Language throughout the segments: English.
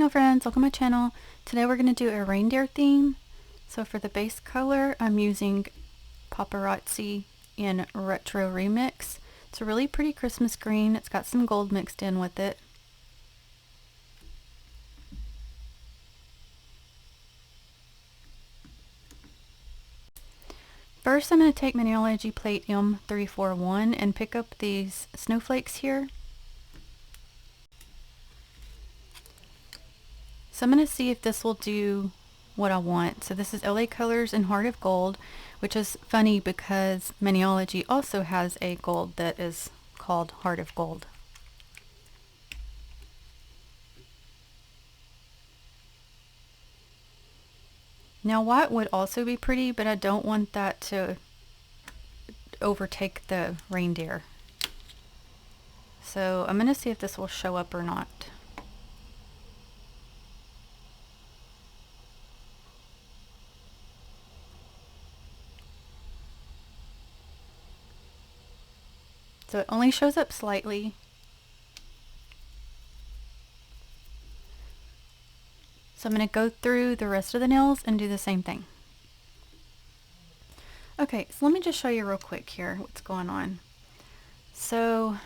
Nail friends, welcome to my channel. Today we're going to do a reindeer theme. So for the base color, I'm using Paparazzi in Retro Remix. It's a really pretty Christmas green. It's got some gold mixed in with it. First, I'm going to take Mineralogy plate M341 and pick up these snowflakes here. So I'm going to see if this will do what I want. So this is LA Colors in Heart of Gold, which is funny because Mineralogy also has a gold that is called Heart of Gold. Now white would also be pretty, but I don't want that to overtake the reindeer. So I'm going to see if this will show up or not. So it only shows up slightly. So I'm going to go through the rest of the nails and do the same thing. Okay, so let me just show you real quick here what's going on. So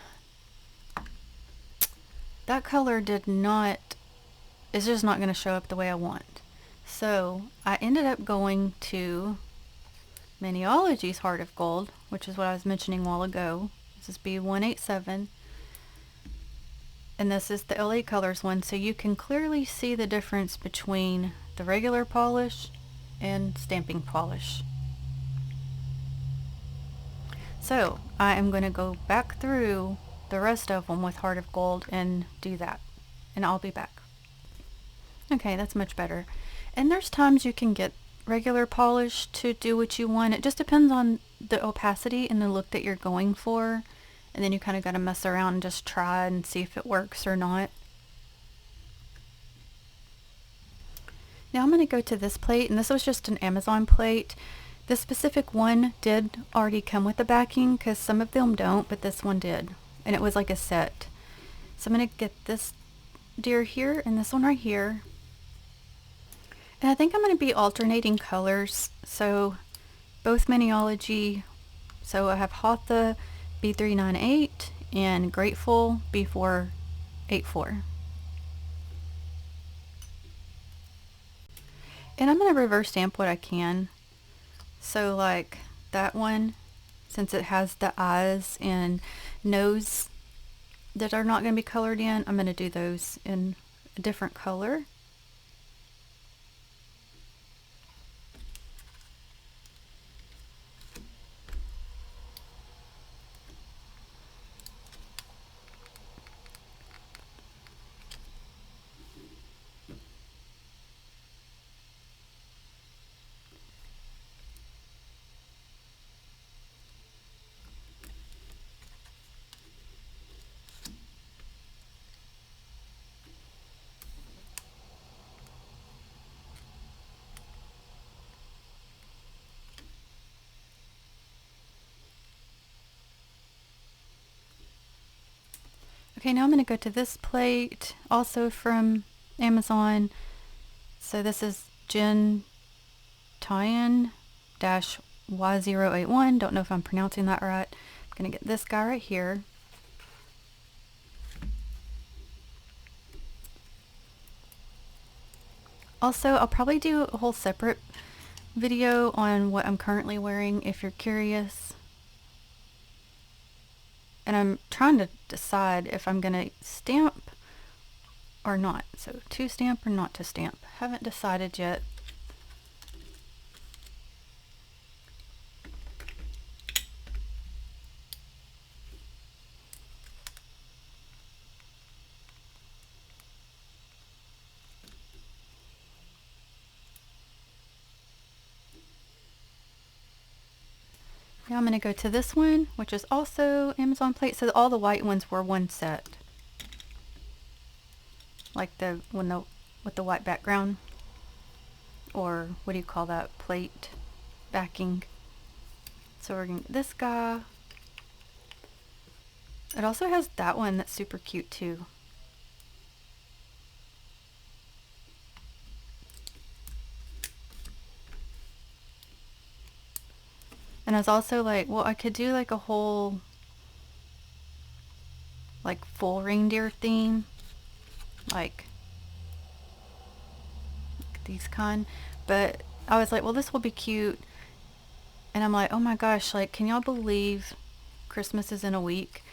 that color is just not going to show up the way I want. So I ended up going to Mineralogy's Heart of Gold, which is what I was mentioning a while ago. This is B187. And this is the LA Colors one, so you can clearly see the difference between the regular polish and stamping polish. So I am going to go back through the rest of them with Heart of Gold and do that, and I'll be back. Okay, that's much better. And there's times you can get regular polish to do what you want. It just depends on the opacity and the look that you're going for. And then you kind of got to mess around and just try and see if it works or not. Now I'm going to go to this plate, and this was just an Amazon plate. This specific one did already come with the backing because some of them don't, but this one did. And it was like a set. So I'm going to get this deer here and this one right here. And I think I'm going to be alternating colors. So both Mineralogy, so I have Hatha B398 and Grateful B484. And I'm going to reverse stamp what I can. So like that one, since it has the eyes and nose that are not going to be colored in, I'm going to do those in a different color. Okay, now I'm going to go to this plate, also from Amazon. So this is Jen Tyan-Y081. Don't know if I'm pronouncing that right. I'm going to get this guy right here. Also, I'll probably do a whole separate video on what I'm currently wearing if you're curious. And I'm trying to decide if I'm going to stamp or not. So to stamp or not to stamp. Haven't decided yet. Now I'm going to go to this one, which is also Amazon plate. So all the white ones were one set. Like the one with the white background. Or what do you call that? Plate backing. So we're going to get this guy. It also has that one that's super cute too. And I was also like, well, I could do like a whole like full reindeer theme, like these kind. But I was like, well, this will be cute. And I'm like, oh my gosh, like, can y'all believe Christmas is in a week?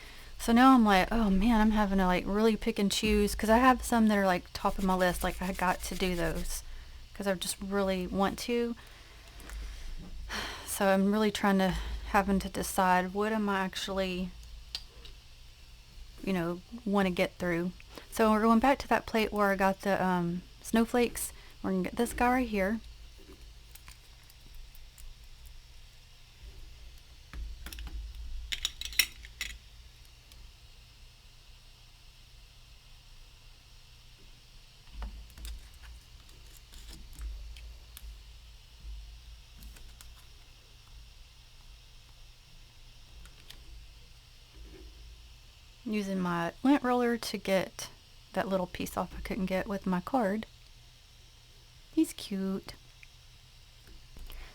So now I'm like, oh man, I'm having to like really pick and choose, because I have some that are like top of my list. Like, I got to do those because I just really want to. So I'm really having to decide, what am I actually, want to get through. So we're going back to that plate where I got the snowflakes. We're going to get this guy right here. Using my lint roller to get that little piece off I couldn't get with my card. He's cute.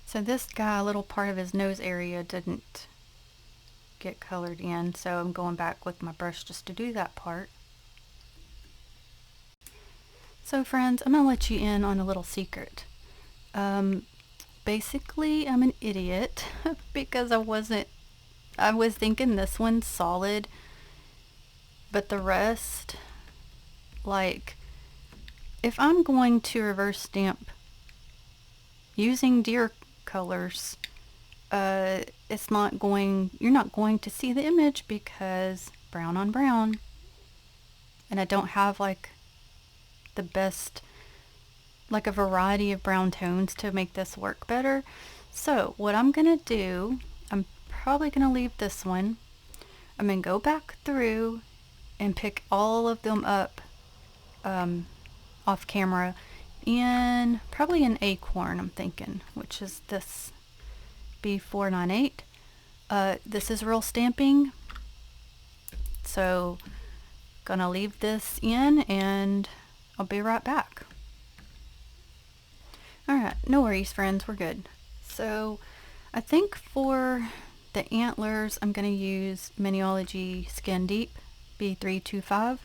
So this guy, a little part of his nose area didn't get colored in, so I'm going back with my brush just to do that part. So friends, I'm going to let you in on a little secret. Basically, I'm an idiot because I was thinking this one's solid, but the rest, like, if I'm going to reverse stamp using deer colors, you're not going to see the image because brown on brown. And I don't have like the best, like a variety of brown tones to make this work better. So what I'm gonna do, I'm probably gonna leave this one. I'm gonna go back through and pick all of them up off camera in probably an Acorn, I'm thinking, which is this B498. This is real stamping, so gonna leave this in and I'll be right back. Alright, no worries friends, we're good. So I think for the antlers I'm gonna use Miniology Skin Deep B325,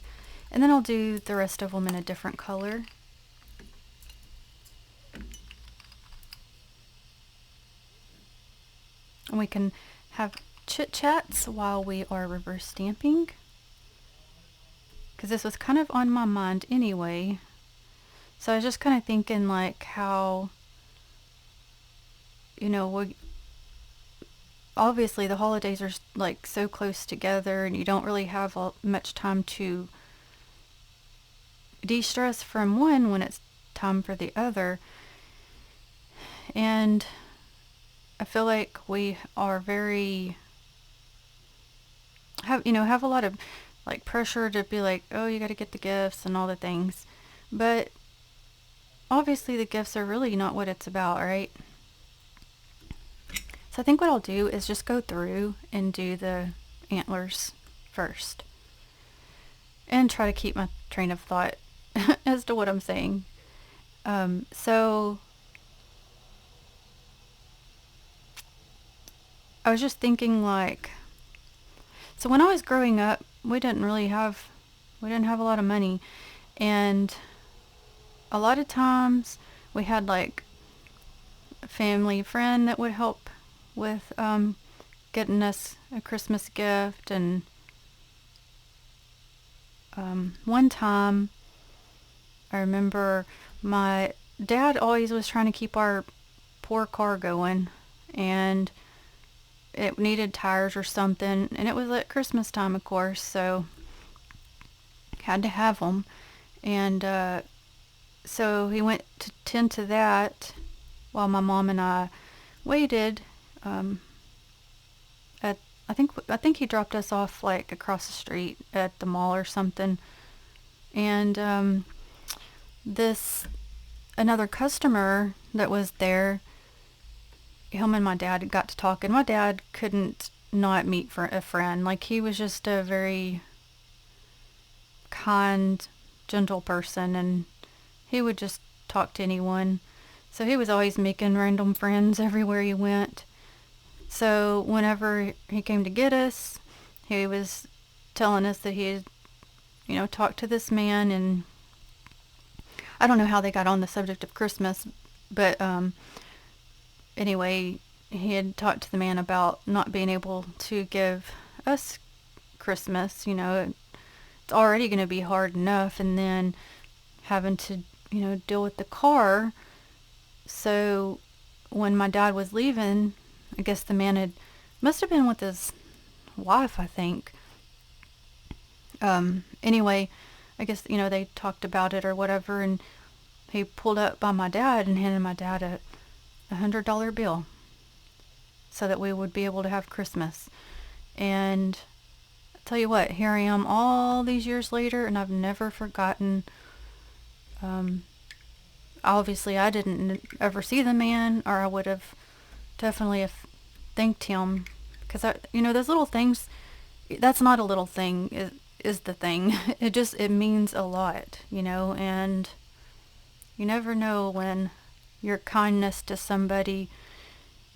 and then I'll do the rest of them in a different color. And we can have chit chats while we are reverse stamping, because this was kind of on my mind anyway. So I was just kind of thinking like how, obviously the holidays are like so close together and you don't really have much time to de-stress from one when it's time for the other. And I feel like we are have a lot of like pressure to be like, oh, you got to get the gifts and all the things, but obviously the gifts are really not what it's about, right? So I think what I'll do is just go through and do the antlers first and try to keep my train of thought as to what I'm saying. So I was just thinking like, so when I was growing up, we didn't have a lot of money, and a lot of times we had like a family friend that would help with getting us a Christmas gift. And one time I remember my dad always was trying to keep our poor car going, and it needed tires or something, and it was at Christmas time, of course, so had to have them. And so he went to tend to that while my mom and I waited. I think he dropped us off like across the street at the mall or something. And another customer that was there, him and my dad got to talk, and my dad couldn't not meet for a friend. Like, he was just a very kind, gentle person, and he would just talk to anyone. So he was always making random friends everywhere he went. So whenever he came to get us, he was telling us that he had, talked to this man, and I don't know how they got on the subject of Christmas, but anyway, he had talked to the man about not being able to give us Christmas. It's already going to be hard enough, and then having to, deal with the car. So when my dad was leaving, I guess the man must have been with his wife, I think. Anyway, I guess, they talked about it or whatever, and he pulled up by my dad and handed my dad a $100 bill so that we would be able to have Christmas. And I tell you what, here I am all these years later, and I've never forgotten. Obviously, I didn't ever see the man, or I would have definitely have thanked him, because those little things. That's not a little thing. Is the thing. It means a lot, and you never know when your kindness to somebody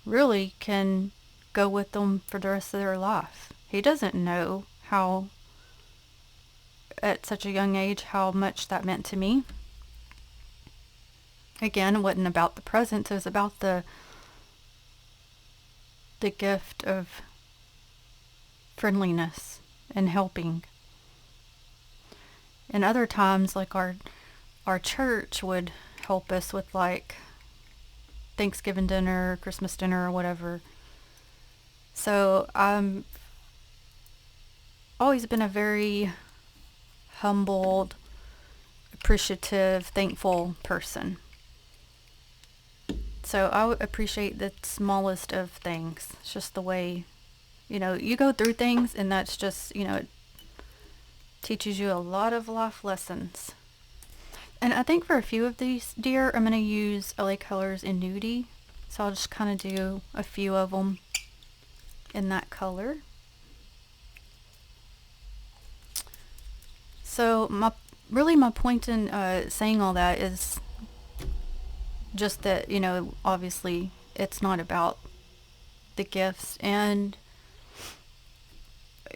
really can go with them for the rest of their life. He doesn't know how, at such a young age, how much that meant to me. Again, it wasn't about the presents, it was about the gift of friendliness and helping. And other times, like our church would help us with like Thanksgiving dinner, Christmas dinner, or whatever. So I'm always been a very humbled, appreciative, thankful person. So I would appreciate the smallest of things. It's just the way, you go through things, and that's just, it teaches you a lot of life lessons. And I think for a few of these deer, I'm going to use LA Colors in Nudie. So I'll just kind of do a few of them in that color. So my point in saying all that is just that, obviously it's not about the gifts, and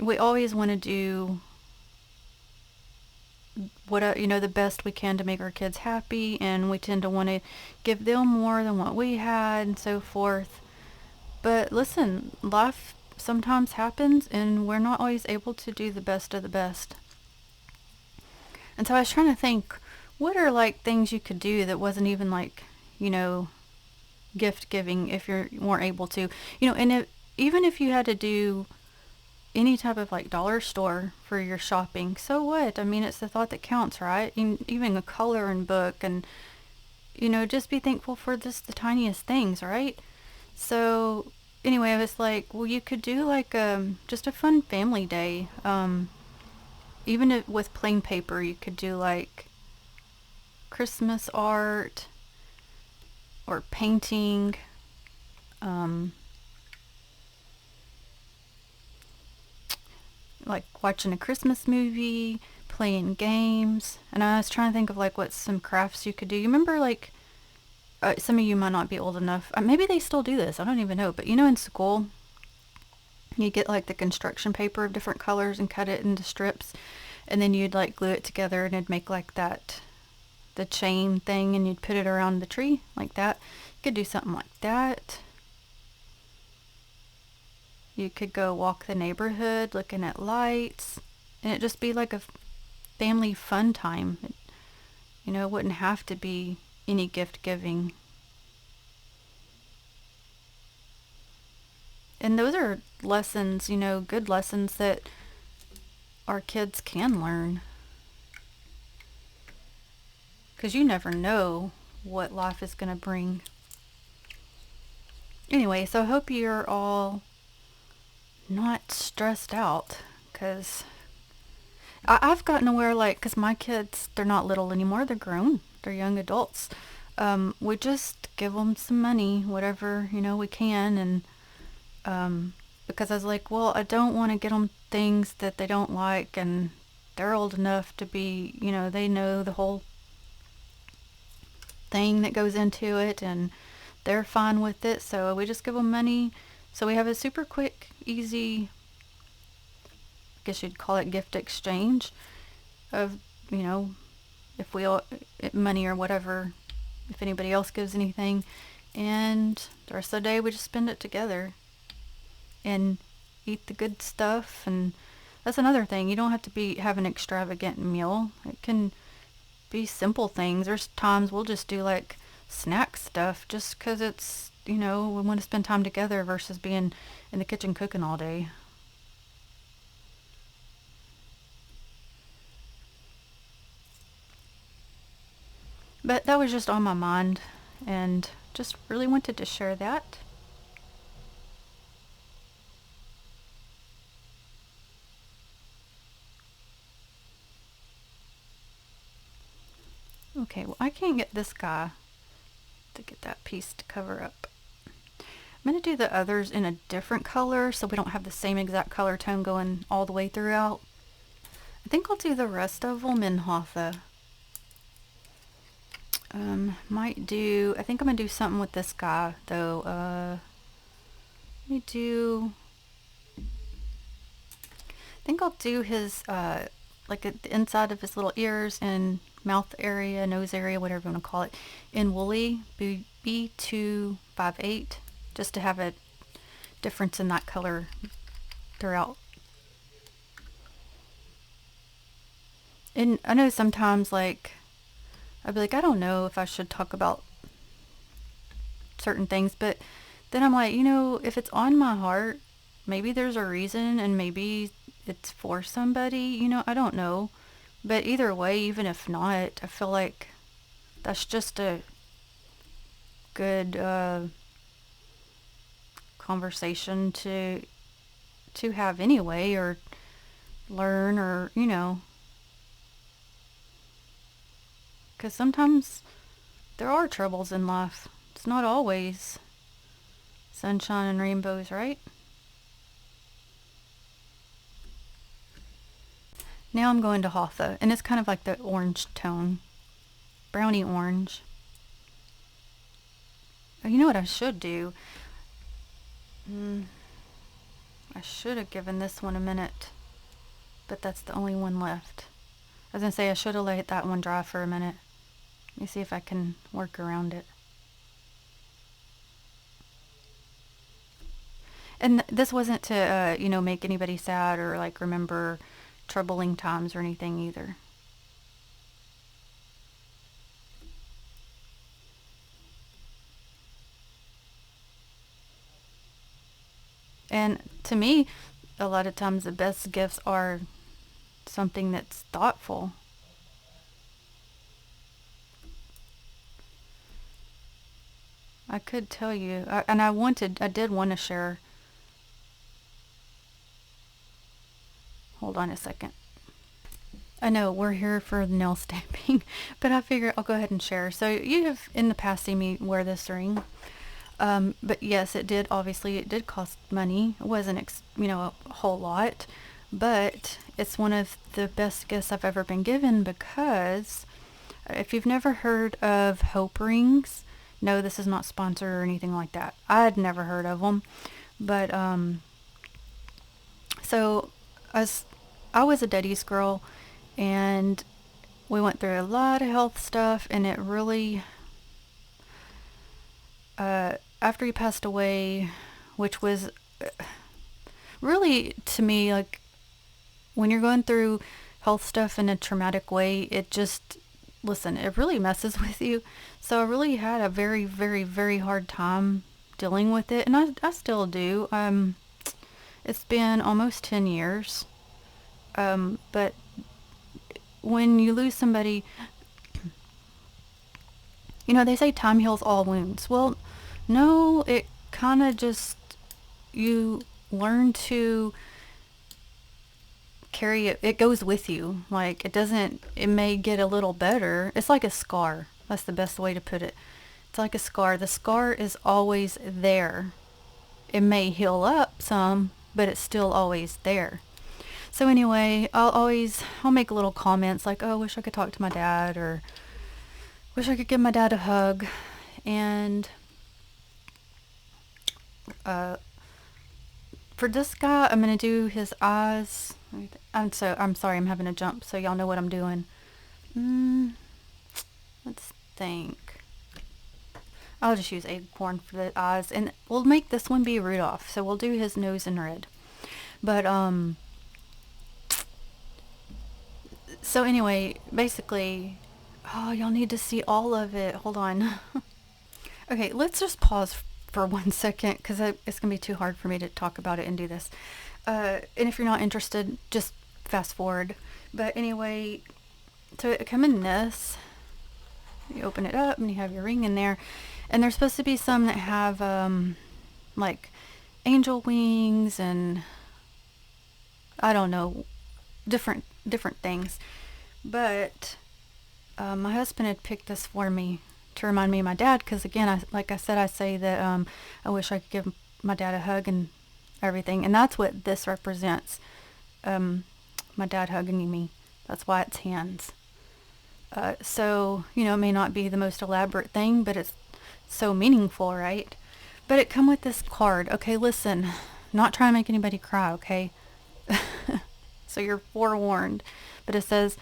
we always want to do the best we can to make our kids happy, and we tend to want to give them more than what we had and so forth. But listen, life sometimes happens, and we're not always able to do the best of the best. And so I was trying to think, what are like things you could do that wasn't even like, gift giving if you weren't able to, and even if you had to do any type of like dollar store for your shopping, so what? I mean, it's the thought that counts, right? Even a coloring book, and just be thankful for just the tiniest things, right? So anyway, I was like, well, you could do like just a fun family day. Even with plain paper, you could do like Christmas art or painting. Like watching a Christmas movie, playing games. And I was trying to think of like what some crafts you could do. You remember like some of you might not be old enough. Maybe they still do this. I don't even know. But in school, you get like the construction paper of different colors and cut it into strips, and then you'd like glue it together, and it'd make like the chain thing, and you'd put it around the tree like that. You could do something like that. You could go walk the neighborhood looking at lights, and it'd just be like a family fun time. It wouldn't have to be any gift giving. And those are lessons, good lessons that our kids can learn. Because you never know what life is going to bring. Anyway, so I hope you're all not stressed out, because I've gotten aware, like, because my kids, they're not little anymore, they're grown, they're young adults. We just give them some money, whatever, we can, and because I was like, well, I don't want to get them things that they don't like, and they're old enough to be, they know the whole thing that goes into it, and they're fine with it, so we just give them money So we have a super quick, easy, I guess you'd call it gift exchange of, you know, if we all, money or whatever, if anybody else gives anything. And the rest of the day we just spend it together and eat the good stuff. And that's another thing. You don't have to have an extravagant meal. It can be simple things. There's times we'll just do like snack stuff just because it's, you know, we want to spend time together versus being in the kitchen cooking all day. But that was just on my mind and just really wanted to share that. Okay, well, I can't get this guy to get that piece to cover up. I'm going to do the others in a different color so we don't have the same exact color tone going all the way throughout. I think I'll do the rest of them in Hatha. I think I'm going to do something with this guy though. Let me do, I think I'll do his, like at the inside of his little ears and mouth area, nose area, whatever you want to call it, in woolly B258, just to have a difference in that color throughout. And I know sometimes, like, I'd be like, I don't know if I should talk about certain things, but then I'm like, you know, if it's on my heart, maybe there's a reason and maybe it's for somebody, you know, I don't know. But either way, even if not, I feel like that's just a good conversation to have anyway, or learn, or, you know, because sometimes there are troubles in life. It's not always sunshine and rainbows, right? Now I'm going to Hatha, and it's kind of like the orange tone, brownie orange. Oh, you know what I should do? I should have given this one a minute, but that's the only one left. I was going to say I should have let that one dry for a minute. Let me see if I can work around it. And this wasn't to, you know, make anybody sad or like remember troubling times or anything either. And to me, a lot of times the best gifts are something that's thoughtful. I could tell you, I did want to share. Hold on a second. I know we're here for the nail stamping, but I figure I'll go ahead and share. So you have in the past seen me wear this ring. But yes, it did cost money. It wasn't, you know, a whole lot, but it's one of the best gifts I've ever been given because if you've never heard of hope rings, no, this is not sponsored or anything like that. I had never heard of them, but so as I was a daddy's girl, and we went through a lot of health stuff, and it really, after he passed away, which was really to me like when you're going through health stuff in a traumatic way, it just, listen, it really messes with you. So I really had a very, very, very hard time dealing with it, and I still do. It's been almost 10 years. But when you lose somebody, you know, they say time heals all wounds. Well, no, it kind of just, you learn to carry it. It goes with you. Like, it may get a little better. It's like a scar. That's the best way to put it. It's like a scar. The scar is always there. It may heal up some, but it's still always there. So anyway, I'll make little comments like, oh, wish I could talk to my dad, or wish I could give my dad a hug. And For this guy, I'm gonna do his eyes. I'm sorry, I'm having a jump, so y'all know what I'm doing. Let's think. I'll just use Acorn for the eyes, and we'll make this one be Rudolph. So we'll do his nose in red. But so anyway, basically, oh, y'all need to see all of it. Hold on. Okay, let's just pause for 1 second because it's gonna be too hard for me to talk about it and do this. And if you're not interested, just fast forward. But anyway, so it come in this. You open it up and you have your ring in there, and there's supposed to be some that have like angel wings and I don't know, different things. But my husband had picked this for me to remind me of my dad, because again, like I said, I say that I wish I could give my dad a hug and everything, and that's what this represents. My dad hugging me. That's why it's hands. So, it may not be the most elaborate thing, but it's so meaningful, right? But it come with this card. Okay, listen, not trying to make anybody cry, okay? So you're forewarned. But it says,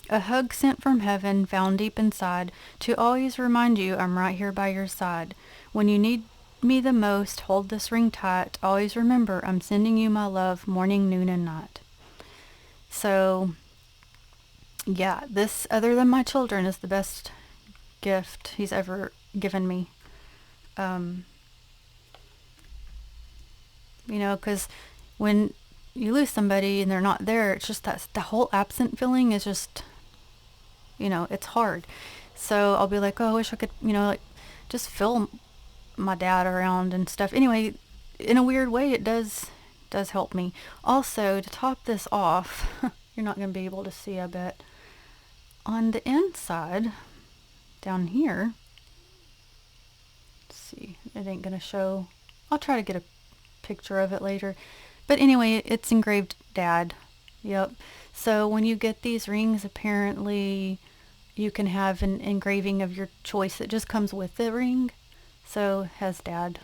a hug sent from heaven, found deep inside, to always remind you I'm right here by your side. When you need me the most, hold this ring tight. Always remember I'm sending you my love, morning, noon, and night. So, yeah, this, other than my children, is the best gift he's ever given me. Because when you lose somebody and they're not there, it's just that the whole absent feeling is just, it's hard. So I'll be like, oh, I wish I could, like just feel my dad around and stuff. Anyway, in a weird way, it does help me. Also, to top this off, you're not going to be able to see, I bet. On the inside, down here, let's see, it ain't going to show. I'll try to get a picture of it later. But anyway, it's engraved Dad. Yep. So when you get these rings, apparently you can have an engraving of your choice that just comes with the ring. So it has Dad.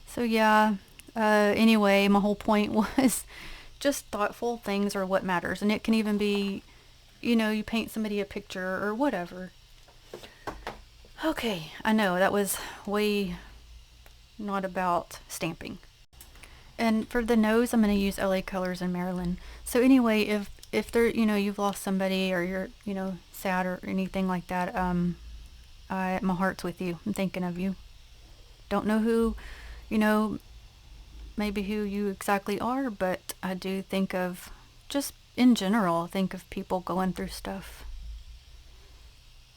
So yeah, anyway, my whole point was just thoughtful things are what matters. And it can even be, you paint somebody a picture or whatever. Okay, I know that was way not about stamping. And for the nose, I'm going to use LA Colors in Maryland. So anyway, if there, you've lost somebody or you're, sad or anything like that, my heart's with you. I'm thinking of you. Don't know who, maybe who you exactly are, but I do think of, just in general, think of people going through stuff.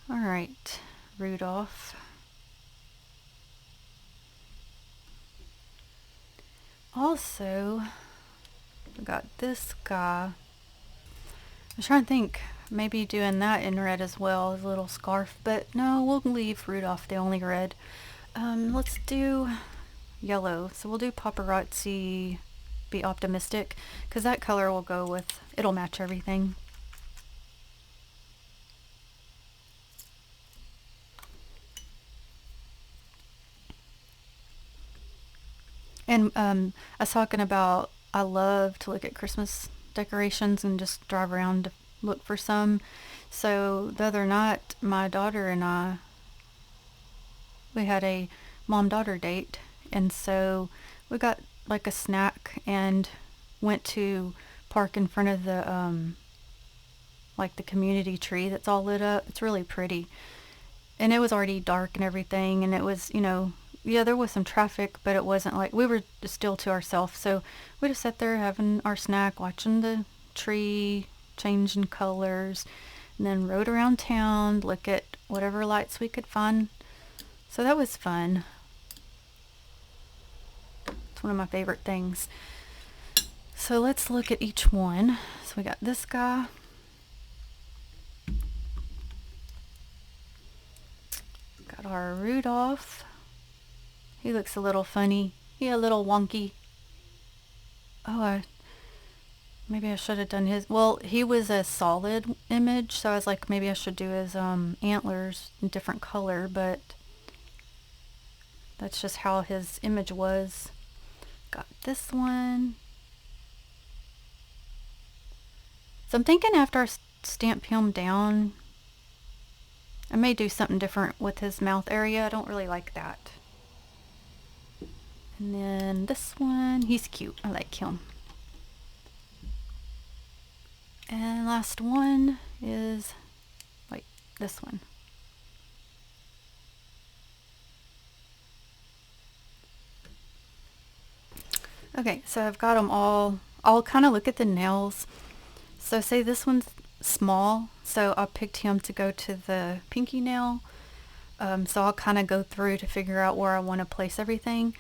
All right, Rudolph. Also, we got this guy. I was trying to think, maybe doing that in red as well, as a little scarf, but no, we'll leave Rudolph the only red. Let's do yellow. So we'll do paparazzi, be optimistic, because that color will go with, it'll match everything. And I was talking about, I love to look at Christmas decorations and just drive around to look for some. So the other night, my daughter and I, we had a mom-daughter date, and so we got like a snack and went to park in front of the like the community tree that's all lit up. It's really pretty, and it was already dark and everything, and it was, yeah, there was some traffic, but it wasn't like, we were still to ourselves. So we just sat there having our snack, watching the tree changing colors, and then rode around town, look at whatever lights we could find. So that was fun. It's one of my favorite things. So let's look at each one. So we got this guy. Got our Rudolph. He looks a little funny. He a little wonky. Oh, maybe I should have done his. Well, he was a solid image, so I was like, maybe I should do his antlers in different color, but that's just how his image was. got this one. So I'm thinking after I stamp him down, I may do something different with his mouth area. I don't really like that. And then this one, he's cute. I like him. And last one is like this one. Okay, so I've got them all. I'll kind of look at the nails. So say this one's small, so I picked him to go to the pinky nail. So I'll kind of go through to figure out where I want to place everything.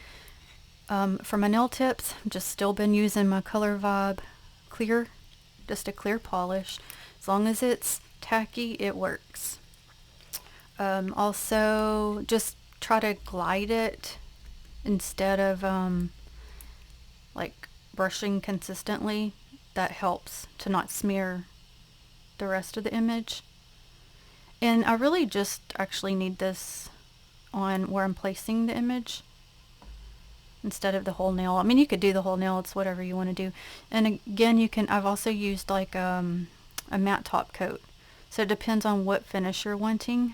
For my nail tips, I've just still been using my Color Vibe clear, just a clear polish. As long as it's tacky, it works. Also, just try to glide it instead of like brushing consistently. That helps to not smear the rest of the image. And I really just actually need this on where I'm placing the image instead of the whole nail. I mean, you could do the whole nail, it's whatever you want to do. And again, you can, I've also used like a matte top coat. So it depends on what finish you're wanting.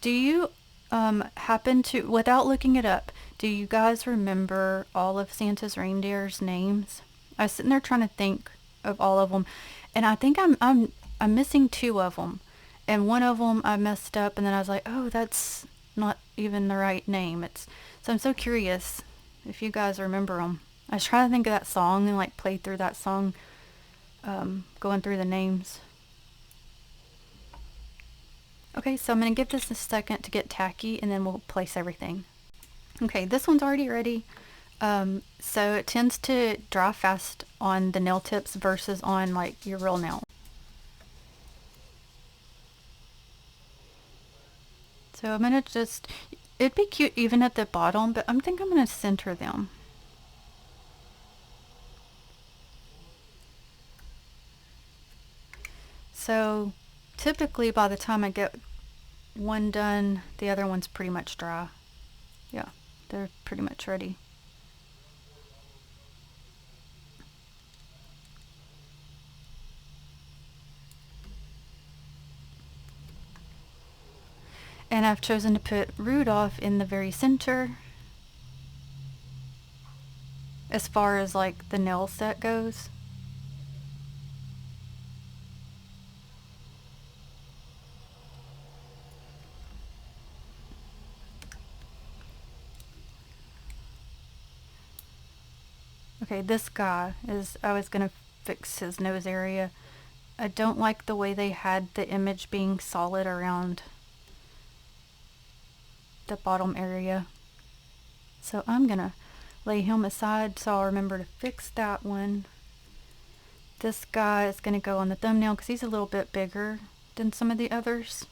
Do you happen to, without looking it up, do you guys remember all of Santa's reindeer's names? I was sitting there trying to think of all of them, and I think I'm missing 2 of them, and one of them I messed up, and then I was like, oh, that's not even the right name. So I'm so curious if you guys remember them. I was trying to think of that song and like play through that song, going through the names. Okay, so I'm going to give this a second to get tacky, and then we'll place everything. Okay, this one's already ready. So it tends to dry fast on the nail tips versus on like your real nail. So I'm going to just, it'd be cute even at the bottom, but I think I'm going to center them. So typically by the time I get one done, the other one's pretty much dry. Yeah, they're pretty much ready. And I've chosen to put Rudolph in the very center as far as like the nail set goes. Okay, this guy is, I was going to fix his nose area. I don't like the way they had the image being solid around the bottom area. So I'm going to lay him aside so I'll remember to fix that one. This guy is going to go on the thumbnail because he's a little bit bigger than some of the others.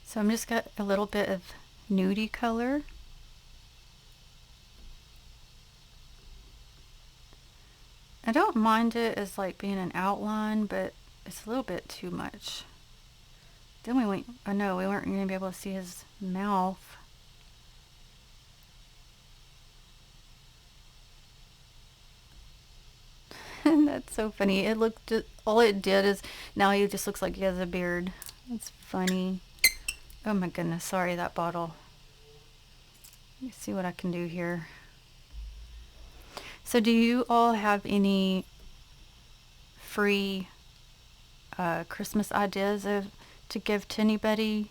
So I'm just got a little bit of nudie color. I don't mind it as like being an outline, but it's a little bit too much. Then we went, oh no, we weren't going to be able to see his mouth. And that's so funny. It looked, all it did is now he just looks like he has a beard. That's funny. Oh my goodness, sorry, that bottle. Let me see what I can do here. So do you all have any free Christmas ideas to give to anybody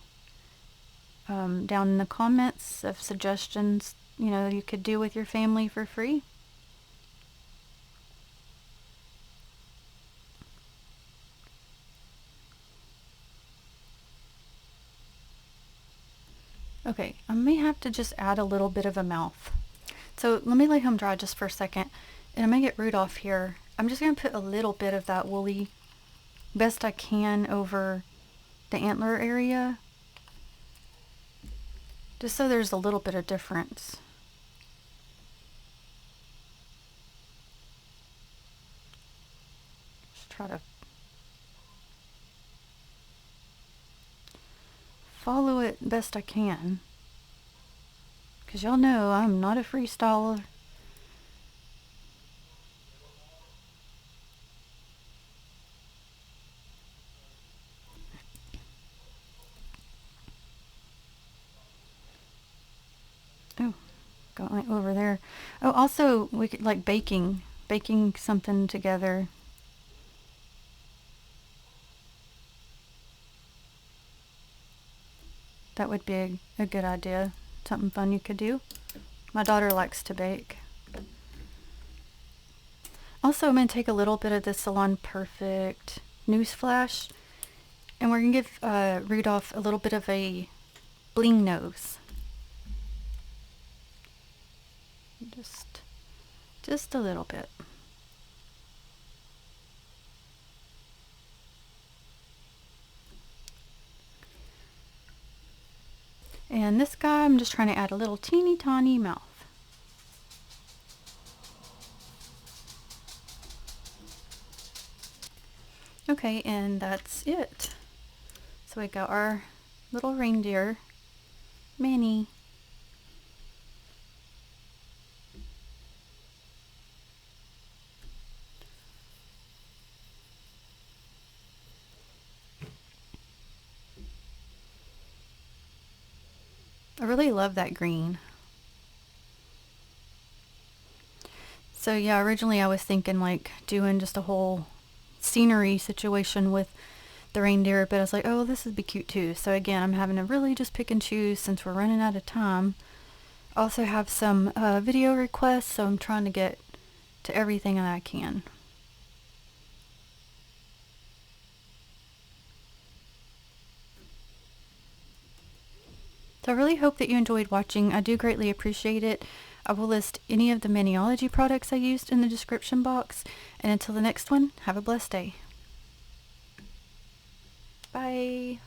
down in the comments of suggestions, you know, you could do with your family for free? Okay, I may have to just add a little bit of a mouth. So let me let him dry just for a second. And I'm going to get Rudolph here. I'm just going to put a little bit of that woolly, best I can, over the antler area. Just so there's a little bit of difference. try to follow it best I can. Because y'all know I'm not a freestyler. Oh, got like over there. Oh, also we could like baking something together. That would be a good idea. Something fun you could do. My daughter likes to bake. Also, I'm going to take a little bit of the Salon Perfect Newsflash, and we're going to give Rudolph a little bit of a bling nose. Just a little bit. And this guy, I'm just trying to add a little teeny tiny mouth. Okay, and that's it. So we got our little reindeer, Manny. I really love that green. So yeah, originally I was thinking like doing just a whole scenery situation with the reindeer, but I was like, oh, this would be cute too. So again, I'm having to really just pick and choose since we're running out of time. I also have some video requests, so I'm trying to get to everything that I can. So I really hope that you enjoyed watching. I do greatly appreciate it. I will list any of the Maniology products I used in the description box. And until the next one, have a blessed day. Bye.